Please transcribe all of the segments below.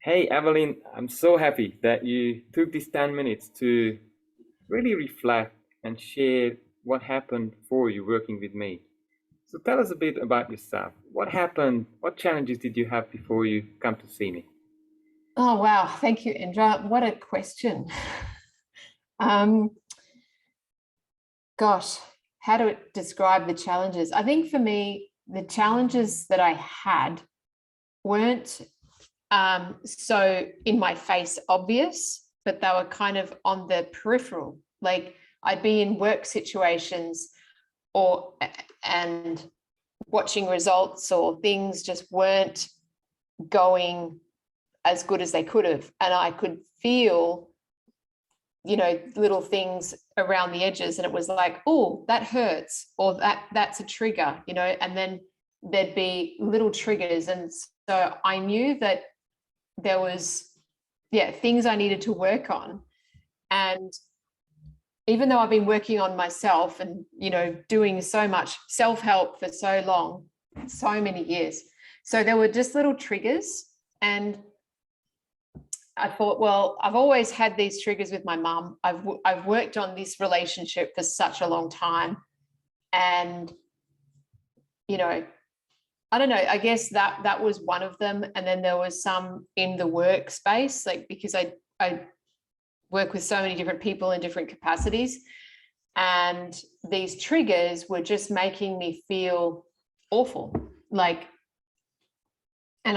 Hey, Aveline, I'm so happy that you took these 10 minutes to really reflect and share what happened for you working with me. So tell us a bit about yourself. What happened? What challenges did you have before you come to see me? Oh, wow. Thank you, Indra. What a question. Um, Gosh, how to describe the challenges? I think for me, the challenges that I had weren't so in my face obvious, but they were kind of on the peripheral. Like I'd be in work situations or and watching results or things just weren't going as good as they could have. And I could feel, little things around the edges. And it was like, oh, that hurts, or that's a trigger, and then there'd be little triggers. And so I knew that there was, things I needed to work on. And even though I've been working on myself and, doing so much self-help for so long, so many years. So there were just little triggers. And I thought, well, I've always had these triggers with my mum. I've worked on this relationship for such a long time. And, I don't know, I guess that was one of them. And then there was some in the workspace, like because I work with so many different people in different capacities. And these triggers were just making me feel awful. And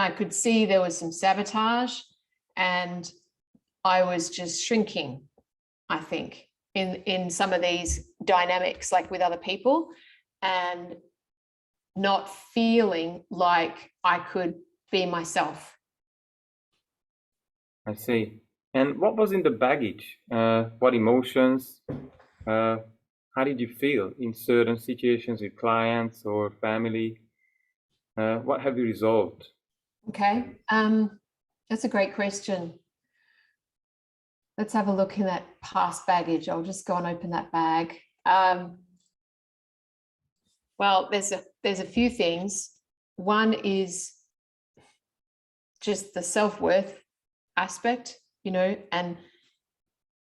I could see there was some sabotage, and I was just shrinking, I think, in some of these dynamics, like with other people, and not feeling like I could be myself. I see. And what was in the baggage? What emotions? How did you feel in certain situations with clients or family? What have you resolved? Okay. That's a great question. Let's have a look in that past baggage. I'll just go and open that bag. Well, there's a few things. One is just the self-worth aspect, and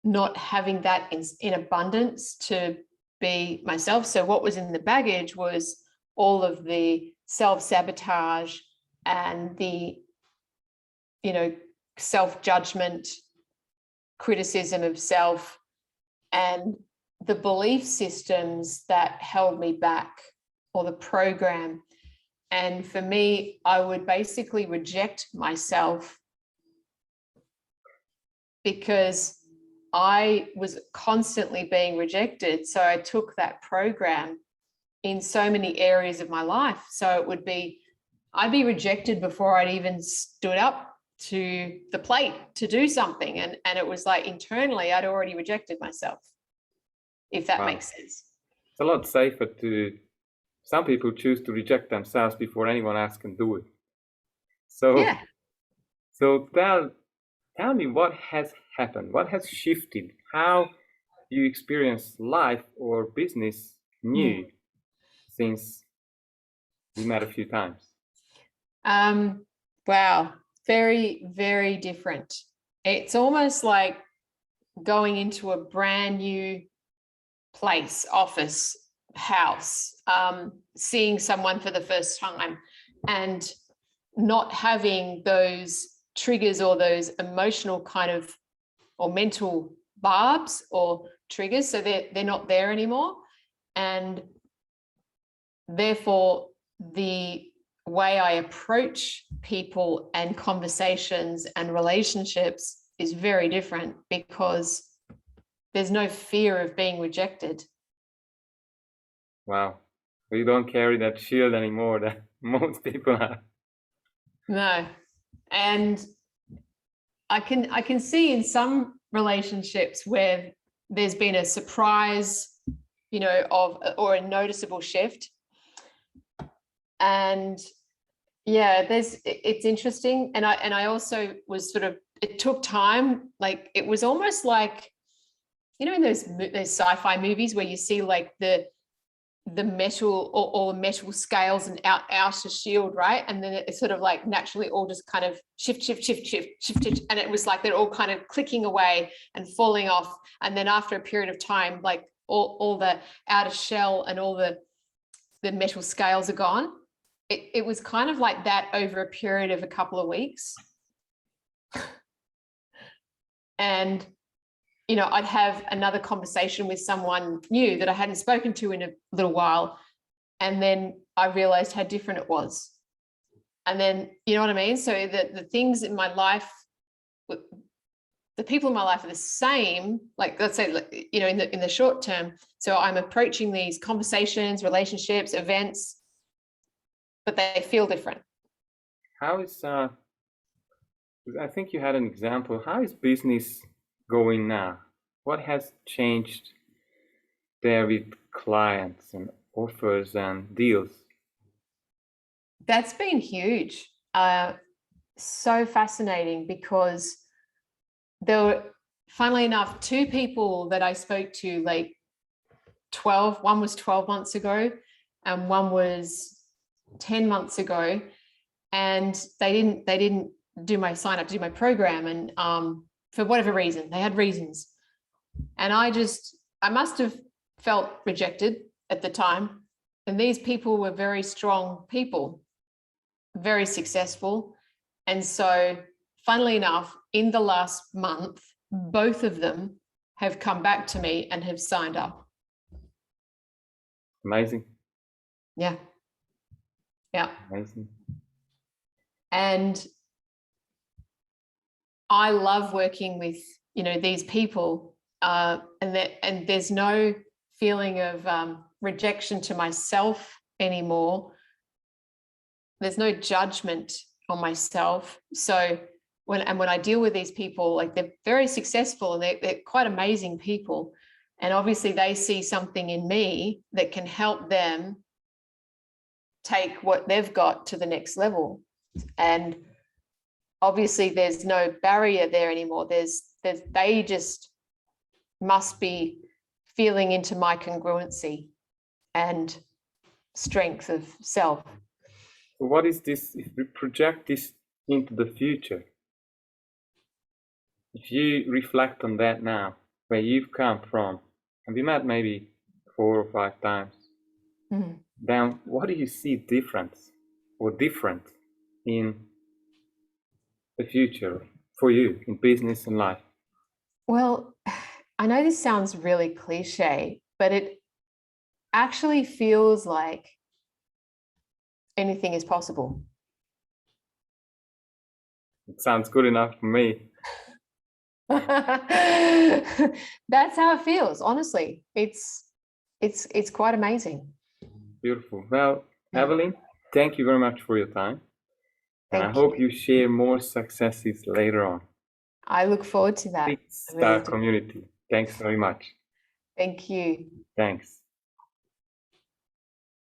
not having that in abundance to be myself. So what was in the baggage was all of the self-sabotage and the, self-judgment, criticism of self, and the belief systems that held me back, or the program. And for me, I would basically reject myself because I was constantly being rejected. So I took that program in so many areas of my life. So it would be, I'd be rejected before I'd even stood up to the plate to do something. And it was like internally, I'd already rejected myself, if that Wow. makes sense. It's a lot safer to, some people choose to reject themselves before anyone else can do it. So, Yeah. so tell me what has happened, what has shifted, how you experience life or business new since we met a few times. Wow. Very, very different. It's almost like going into a brand new place, office, house, seeing someone for the first time and not having those triggers or those emotional kind of or mental barbs or triggers. So they're not there anymore. And therefore, the way I approach people and conversations and relationships is very different because there's no fear of being rejected. Wow. So you don't carry that shield anymore that most people have. No. And I can see in some relationships where there's been a surprise, or a noticeable shift. And yeah, it's interesting. And I also was it took time. Like it was almost like, in those sci-fi movies where you see like the the metal or metal scales and outer shield, right? And then it sort of like naturally all just kind of shift. And it was like they're all kind of clicking away and falling off. And then after a period of time, like all the outer shell and all the metal scales are gone. It was kind of like that over a period of a couple of weeks. And, you know, I'd have another conversation with someone new that I hadn't spoken to in a little while. And then I realized how different it was. And then, you know what I mean? So the things in my life, the people in my life are the same, like, let's say, you know, in the short term. So I'm approaching these conversations, relationships, events, but they feel different. How is, I think you had an example. How is business going now? What has changed there with clients and offers and deals? That's been huge. So fascinating, because there were, funnily enough, two people that I spoke to, like one was 12 months ago and one was 10 months ago, and they didn't do my sign up to do my program, and for whatever reason, they had reasons, and I must have felt rejected at the time. And these people were very strong people, very successful. And so funnily enough, in the last month, both of them have come back to me and have signed up. Amazing. Yeah. Amazing. And I love working with, you know, these people, and there's no feeling of rejection to myself anymore. There's no judgment on myself. So when I deal with these people, like, they're very successful and they're quite amazing people. And obviously they see something in me that can help them take what they've got to the next level. And obviously there's no barrier there anymore. They just must be feeling into my congruency and strength of self. So what is this, if we project this into the future, if you reflect on that now, where you've come from, and we met maybe 4 or 5 times, then what do you see different in the future for you in business and life? Well, I know this sounds really cliche, but it actually feels like anything is possible. It sounds good enough for me. That's how it feels, honestly. It's quite amazing. Beautiful. Well, Aveline, thank you very much for your time. And I hope you share more successes later on. I look forward to that. Big Star community. Thanks very much. Thank you. Thanks.